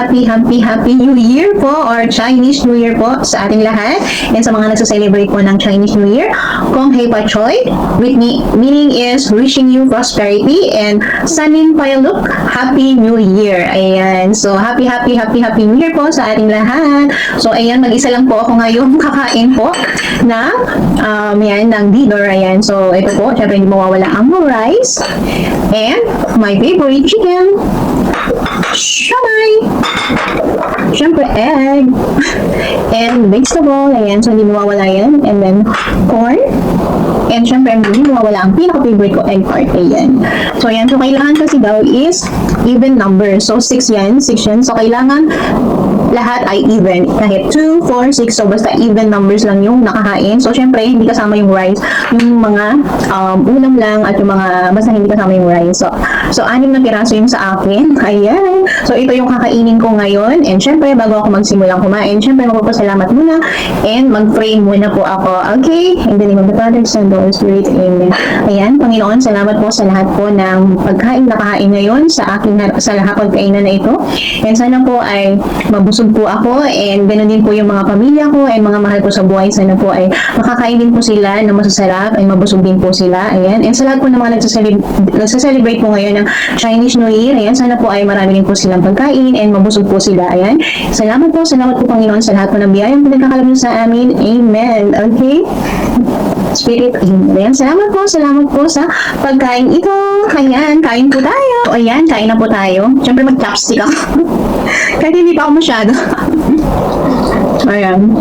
Happy New Year po or Chinese New Year po sa ating lahat and sa mga nagsa-celebrate po ng Chinese New Year. Kong Hei Pa Choi, meaning is wishing you prosperity and Sanin Payaluk, Happy New Year. Ayan. So, happy New Year po sa ating lahat. So, ayan, mag-isa lang po ako ngayon kakain po na ng dinner. Ayan. So, ito po, syempre hindi mawawala ang rice and my favorite chicken. Shamay! Siyempre, egg. And vegetable. Ayan. So, hindi mawawala yan. And then, corn. And syempre, hindi mawawala ang pinaka-favorite ko, egg tart. Ayan. So, ayan. So, kailangan kasi daw is even number. So, 6 yan. 6 yan. So, kailangan lahat ay even. Kahit 2, 4, 6. So, basta even numbers lang yung nakahain. So, syempre, hindi kasama yung rice. Yung mga ulam lang at yung mga, basta hindi kasama yung rice. So 6 na piraso yung sa akin. Ayan. So, ito yung kakainin ko ngayon. And syempre, bago ako magsimulang kumain, syempre, magpapasalamat muna. And mag-pray muna po ako. Okay? In the name of the Father, Son, and Holy Spirit. Amen. Ayan. Panginoon, salamat po sa lahat po ng pagkain na kahain ngayon sa aking sa lahat pagkainan na ito. And sana po ay mabusog po ako. And ganoon din po yung mga pamilya ko and mga mahal ko sa buhay. Sana po ay makakain din po sila na masasarap and mabusog din po sila. Ayan. And sa lahat po ng mga nagsaselebrate po ngayon ng Chinese New Year. Ayan. Sana po ay marami din po silang pagkain and mabusog po sila. Ayan. Salamat po Panginoon sa lahat po ng biyayang pinagkakalab sa amin. Amen. Okay? Spirit. Ayan. Salamat po sa pagkain ito. Ayan. Kain po tayo. Ayan. Kain na po tayo. Siyempre mag-chopstick ako. Kahit hindi pa ako masyado. Ayan.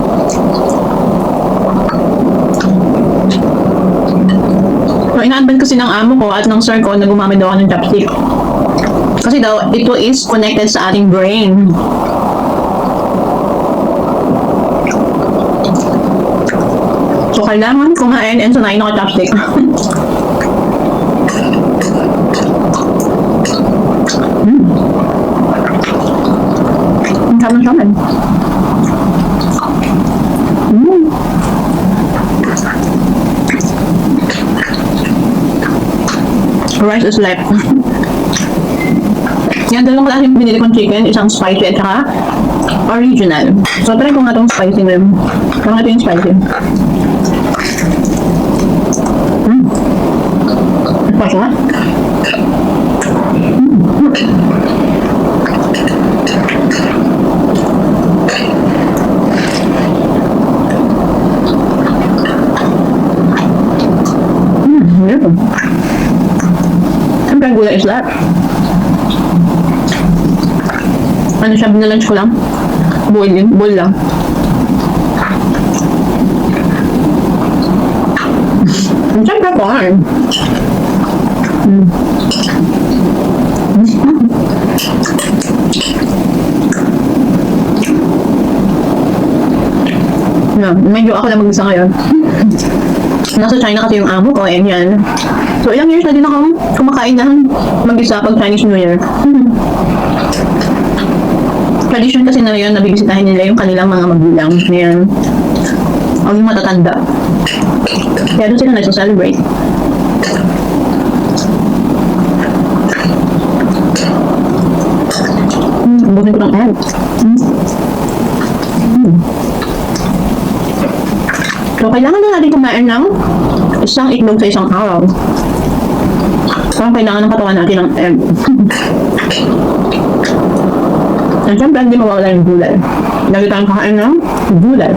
So, ina-advance kasi ng amo ko at ng sir ko na gumamit daw ako ng chopstick. Kasi daw, ito is connected sa ating brain. So, kailangan kumain and sanayin ako chopstick. Ang saman-saman. Rice is left. Yan, dalawang klase yung binili kong chicken. Isang spicy at saka original. So, try ko nga itong spicy na yun. Kung ito yung spicy. Spicy nga. Siyempre, ang gulay is left. Ano siya, binalunch ko lang. Boil lang. Ang siyempre corn. Medyo ako lang mag-isa ngayon. Nasa China kasi yung amo ko, and yan. So, ilang years na din ako kumakain ng mag-isa pag Chinese New Year. Tradition kasi na yun, nabibisitahin nila yung kanilang mga magulang. Ayan. O yung matatanda. Kaya doon sila nagsa-celebrate. Bukin ko ng egg. So, kailangan na natin kumain ng isang itlog sa isang araw. So, kailangan ng katawan natin ng egg. And syempre, hindi mawawala yung gulay. Lagi tayong kakain ng gulay.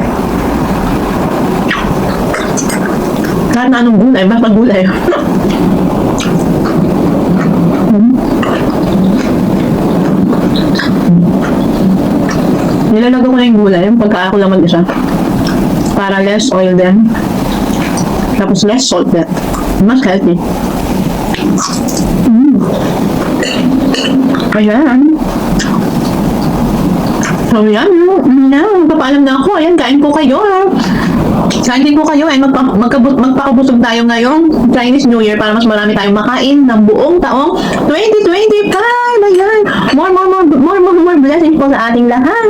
Kahit na anong gulay, basta gulay. Nilalagay ko na yung gulay pagka ako lang mag-isa. Para less oil din. Tapos less salt din. Mas healthy. Ayan. So yan. Magpapaalam na ako. Ayan, kain po kayo. Kain din po kayo. Ayan, magpakabusog tayo ngayong Chinese New Year para mas marami tayong makain ng buong taong 2025. Ayan. More blessings po sa ating lahat.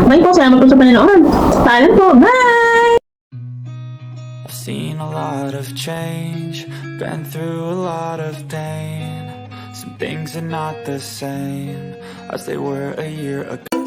Bye po. Salamat po sa panonood. Paalam po. Bye! I've seen a lot of change, been through a lot of pain. Some things are not the same as they were a year ago.